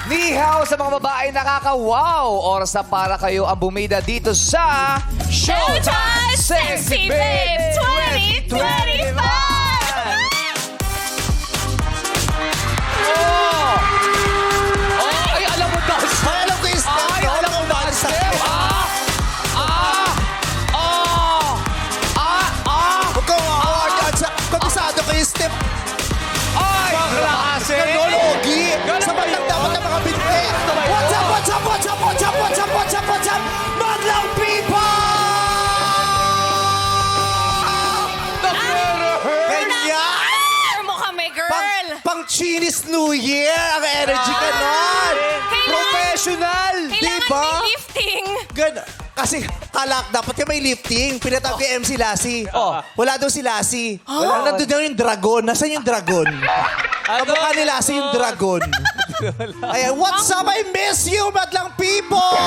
Nihaw sa mga babae nakaka-wow. Oras na para kayo ang bumida dito sa Showtime Sexy Babe 2025! Oh! Oh, ay, alam mo daw. Ay, alam ko yung step. Ay, no? alam mo ba ang step? Huwag kang award. Kabisado ko yung step. Ay, klase. Ganon, Ogi. Ganon Sa bandang ba dapat yun? ng mga binti. What's up, what's up, what's up, what's up, what's up, what's up, what's up? Madlang people! Ganyan! Mo kami, girl! Pang Chinese New Year, ang energy ka nun. Professional. Kailangan diba? may lifting. Kasi kalak, dapat ka may lifting. Pinatawag kay MC Lassie. Oh. Wala daw si Lassie. Wala. Nandun daw yung dragon. Nasaan yung dragon? Kamukha ni Lassie yung dragon. Ayan, what's up? I miss you, madlang people!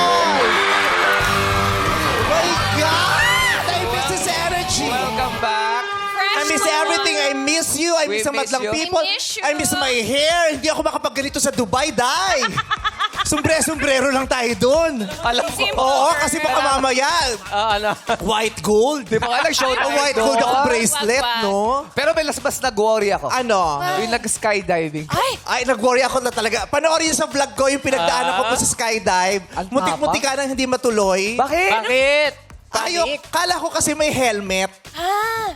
My God! I miss this energy. Welcome back. Fresh I miss mood. everything. I miss you. I miss We the miss madlang you. people. We miss you. I miss my hair. Hindi ako makapagganito sa Dubai, Day. Sombrero lang tayo doon. Alam ko. Simple. Oo, kasi baka mamaya, white gold. Di ba nga nag-show tayo White doon? gold ako bracelet, Wag. no? Pero may mas nag-worry ako. Ano? Yung nag-skydiving. Ay, nag-worry ako na talaga. Panoorin niyo sa vlog ko yung pinagdaanan ko po sa skydive. Ang Mutik-mutik ka nang hindi matuloy. Bakit? Ayok, kala ko kasi may helmet.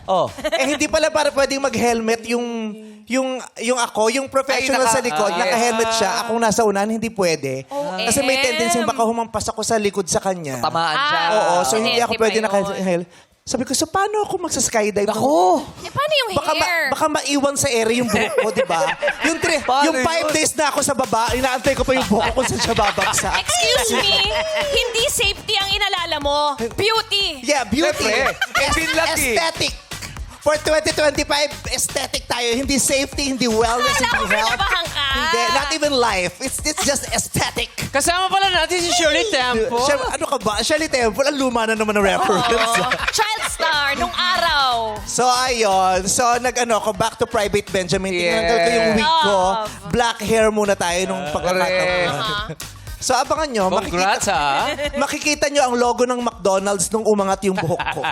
Oh. Hindi pala para pwedeng mag-helmet yung ako, yung professional Ay, sa likod, yes. naka-helmet siya. Akong nasa unahan, hindi pwede. Kasi may tendency baka humampas ako sa likod sa kanya. Tamaan siya. Oo, so hindi ako Hindi pwede ba yun? naka-helmet. Sabi ko, so paano ako magsa-skydive? Ako. Eh, paano yung Baka, hair? baka maiwan sa ere yung buhok ko, di ba? Paano Yung 5 yun? days na ako sa baba, inaantay ko pa yung buhok ko kung saan siya babagsak. Excuse me, hindi safety ang inalala mo. Beauty. Yeah, beauty. Siyempre, eh, pinlaki. Aesthetic. For 2025, aesthetic tayo. Hindi safety, hindi wellness, Akala ko hindi health. kinabahan ka. Hindi, not even life. It's just aesthetic. Kasama pala natin si Shirley Temple. Ano ka ba? Shirley Temple, ang luma na naman ng reference. Child star nung araw. So, ayun. So, ako, back to Private Benjamin. Tingnan ko yung week ko. Black hair muna tayo nung pagkakataon. So, abangan nyo. Congrats, ha? Makikita nyo ang logo ng McDonald's nung umangat yung buhok ko.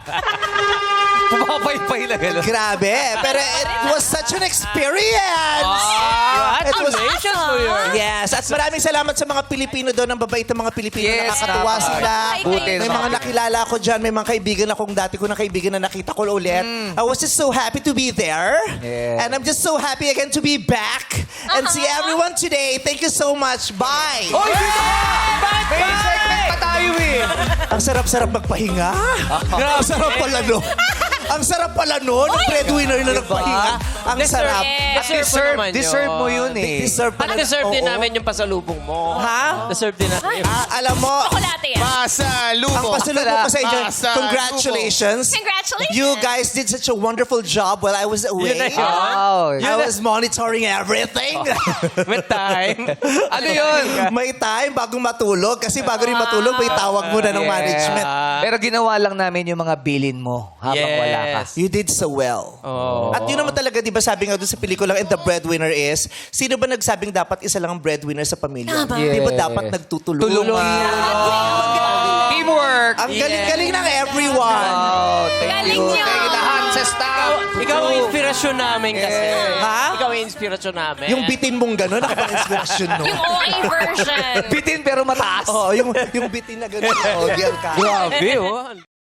Pumapaypay na gano'n. Grabe. Pero it was such an experience. It was- Congratulations, New Year. Yes. At maraming salamat sa mga Pilipino doon. Ang babait ng mga Pilipino. Yes, Nakakatuwa dapat. sila. Buti May naman. mga nakilala ko dyan. May mga kaibigan akong dati ko na kaibigan na nakita ko ulit. I was just so happy to be there. Yeah. And I'm just so happy again to be back and see everyone today. Thank you so much. Bye. Oy, dito! May segment pa tayo eh. Ang sarap-sarap magpahinga. Ang sarap pala no. Ang sarap pala no. Ng breadwinner na nagpahinga. Ang sarap. Deserve mo naman Deserve yun. mo yun eh. Deserve At deserve din namin yung pasalubong mo. Ha? Deserve din natin. Alam mo, Chocolate yan. ang pasalubong ko sa inyo, congratulations. Congratulations. You guys did such a wonderful job while I was away. Yun na yun. Wow. I was monitoring everything. With time. Ano yun? May time bago matulog. Kasi bago rin matulog, may tawag muna ng Yeah. management. Pero ginawa lang namin yung mga bilin mo habang wala ka. Yes. You did so well. Oh. At yun naman talaga, di ba sabi nga doon sa pelikulang And the Breadwinner is, sino ba nagsabing dapat isa lang ang breadwinner sa pamilya? Tama. Di ba Yeah. dapat nagtutulungan? Tulungan. Teamwork. Ang galing-galing ng everyone. Oh, thank Galing you. niyo. Thank you lahat sa staff. Ikaw ang inspirasyon namin kasi. Ha? Ikaw ang inspirasyon namin. Yung bitin mong gano'n, nakapang-inspirasyon, no? Yung OA version. Bitin pero mataas. Oo, yung bitin na gano'n. Oh, ka. Grabe, oh.